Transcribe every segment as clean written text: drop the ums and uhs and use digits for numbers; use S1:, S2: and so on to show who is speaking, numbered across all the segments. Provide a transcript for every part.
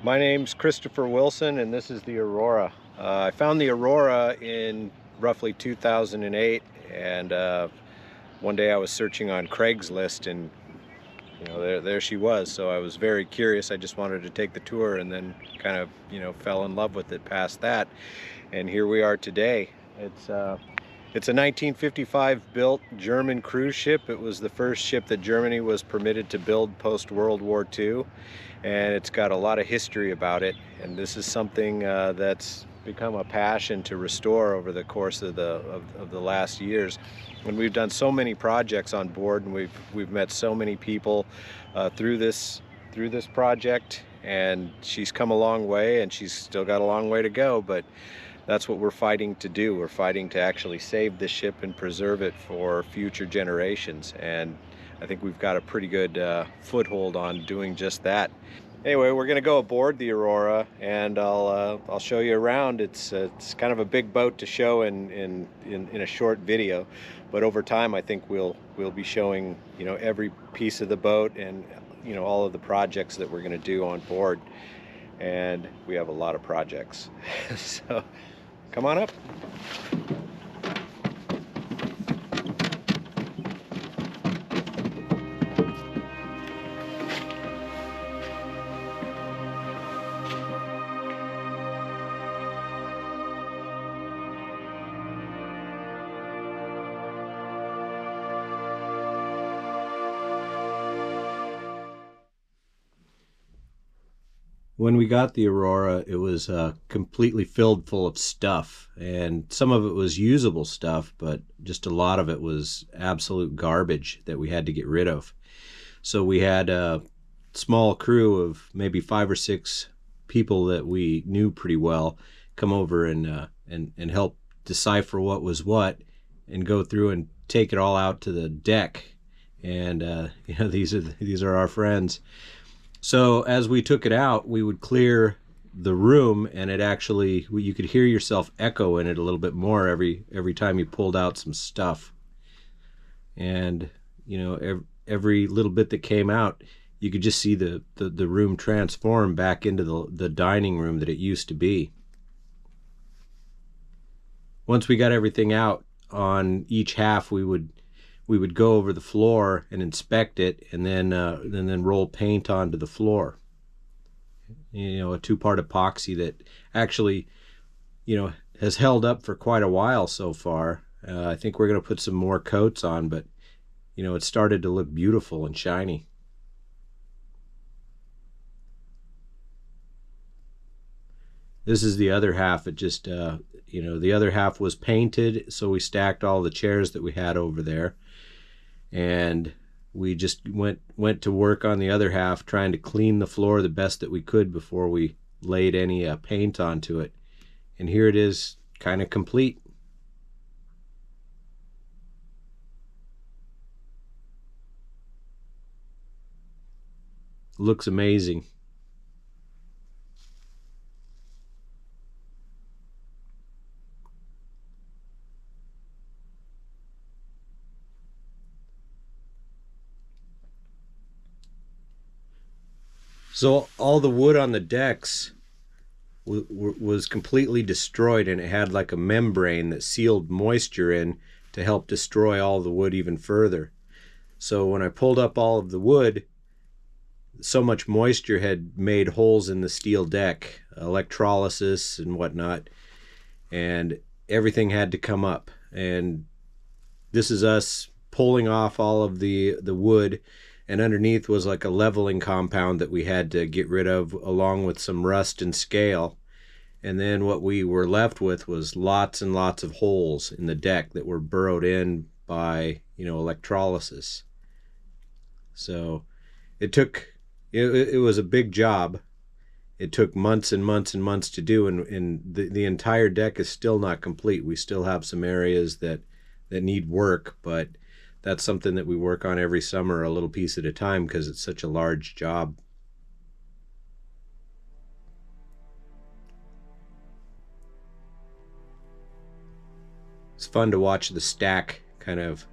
S1: My name's Christopher Willson, and this is the Aurora. I found the Aurora in roughly 2008, and one day I was searching on Craigslist, and there she was. So I was very curious. I just wanted to take the tour, and then kind of fell in love with it past that. And here we are today. It's a 1955 built German cruise ship. It was the first ship that Germany was permitted to build post World War II, and it's got a lot of history about it. And this is something that's become a passion to restore over the course of the last years. And we've done so many projects on board, and we've met so many people through this project. And she's come a long way, and she's still got a long way to go, but that's what we're fighting to do. We're fighting to actually save this ship and preserve it for future generations. And I think we've got a pretty good foothold on doing just that. Anyway, we're gonna go aboard the Aurora, and I'll show you around. It's kind of a big boat to show in a short video, but over time I think we'll be showing every piece of the boat and all of the projects that we're gonna do on board. And we have a lot of projects. So come on up. When we got the Aurora, it was completely filled full of stuff, and some of it was usable stuff, but just a lot of it was absolute garbage that we had to get rid of. So we had a small crew of maybe 5 or 6 people that we knew pretty well come over and help decipher what was what, and go through and take it all out to the deck. And these are our friends. So as we took it out, we would clear the room, and it actually, you could hear yourself echo in it a little bit more every time you pulled out some stuff. And every little bit that came out, you could just see the room transform back into the dining room that it used to be. Once we got everything out on each half, we would go over the floor and inspect it, and then roll paint onto the floor. A 2-part epoxy that actually has held up for quite a while so far. I think we're going to put some more coats on, but it started to look beautiful and shiny. This is the other half. It just the other half was painted, so we stacked all the chairs that we had over there, and we just went to work on the other half, trying to clean the floor the best that we could before we laid any paint onto it. And here it is, kind of complete. Looks amazing. So all the wood on the decks was completely destroyed, and it had like a membrane that sealed moisture in to help destroy all the wood even further. So when I pulled up all of the wood, so much moisture had made holes in the steel deck, electrolysis and whatnot, and everything had to come up. And this is us pulling off all of the wood, and underneath was like a leveling compound that we had to get rid of, along with some rust and scale. And then what we were left with was lots and lots of holes in the deck that were burrowed in by electrolysis. So it was a big job. It took months and months and months to do, and the entire deck is still not complete. We still have some areas that need work, but that's something that we work on every summer, a little piece at a time, because it's such a large job. It's fun to watch the stack kind of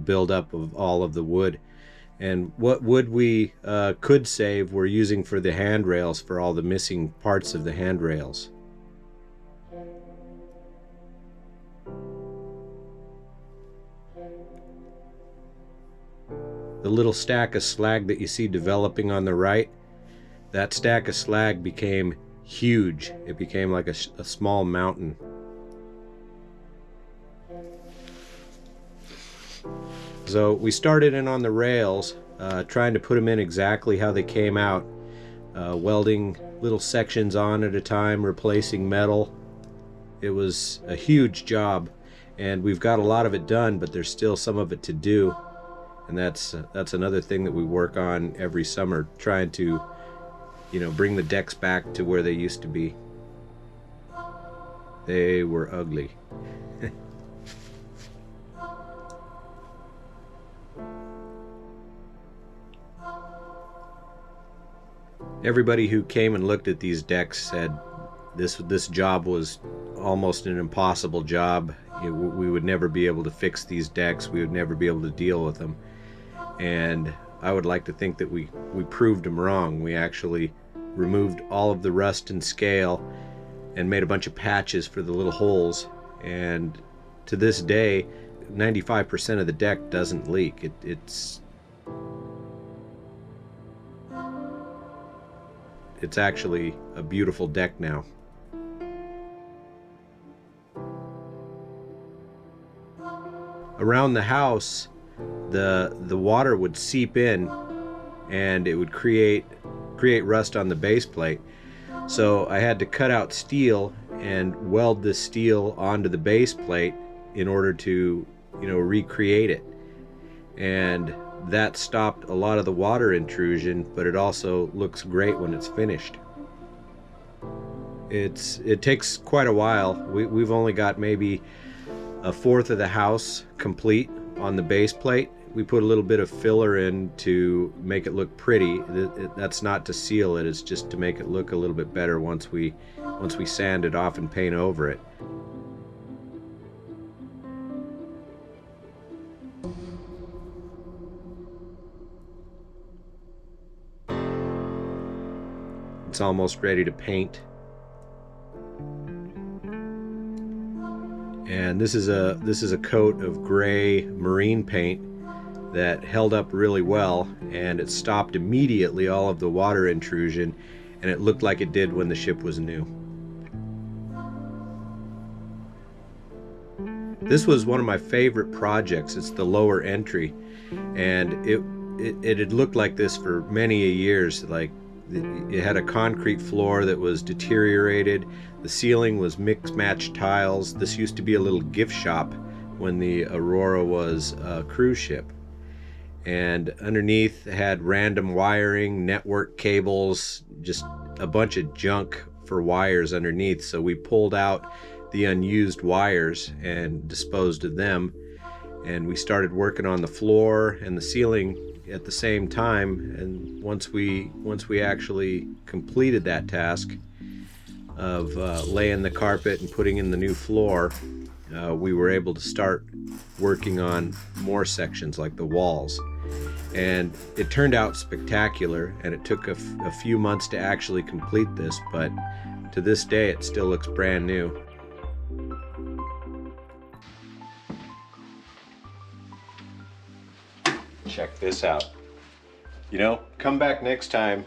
S1: build up of all of the wood. And what wood we could save, we're using for the handrails, for all the missing parts of the handrails. The little stack of slag that you see developing on the right, that stack of slag became huge. It became like a small mountain. So we started in on the rails, trying to put them in exactly how they came out, welding little sections on at a time, replacing metal. It was a huge job, and we've got a lot of it done, but there's still some of it to do. And that's another thing that we work on every summer, trying to, bring the decks back to where they used to be. They were ugly. Everybody who came and looked at these decks said this job was almost an impossible job. We would never be able to fix these decks. We would never be able to deal with them. And I would like to think that we proved them wrong. We actually removed all of the rust and scale and made a bunch of patches for the little holes. And to this day, 95% of the deck doesn't leak. It's actually a beautiful deck now. Around the house, the water would seep in and it would create rust on the base plate. So I had to cut out steel and weld the steel onto the base plate in order to, recreate it. And that stopped a lot of the water intrusion, but it also looks great when it's finished. It takes quite a while. We've only got maybe a fourth of the house complete on the base plate. We put a little bit of filler in to make it look pretty. That's not to seal it, it's just to make it look a little bit better once we sand it off and paint over it. It's almost ready to paint. And this is a coat of gray marine paint that held up really well, and it stopped immediately all of the water intrusion, and it looked like it did when the ship was new. This was one of my favorite projects. It's the lower entry, and it had looked like this for many years. Like, it had a concrete floor that was deteriorated. The ceiling was mixed-match tiles. This used to be a little gift shop when the Aurora was a cruise ship. And underneath had random wiring, network cables, just a bunch of junk for wires underneath. So we pulled out the unused wires and disposed of them. And we started working on the floor and the ceiling at the same time. And once we actually completed that task of laying the carpet and putting in the new floor, we were able to start working on more sections like the walls. And it turned out spectacular, and it took a few months to actually complete this, but to this day it still looks brand new. Check this out. Come back next time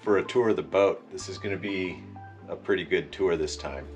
S1: for a tour of the boat. This is going to be a pretty good tour this time.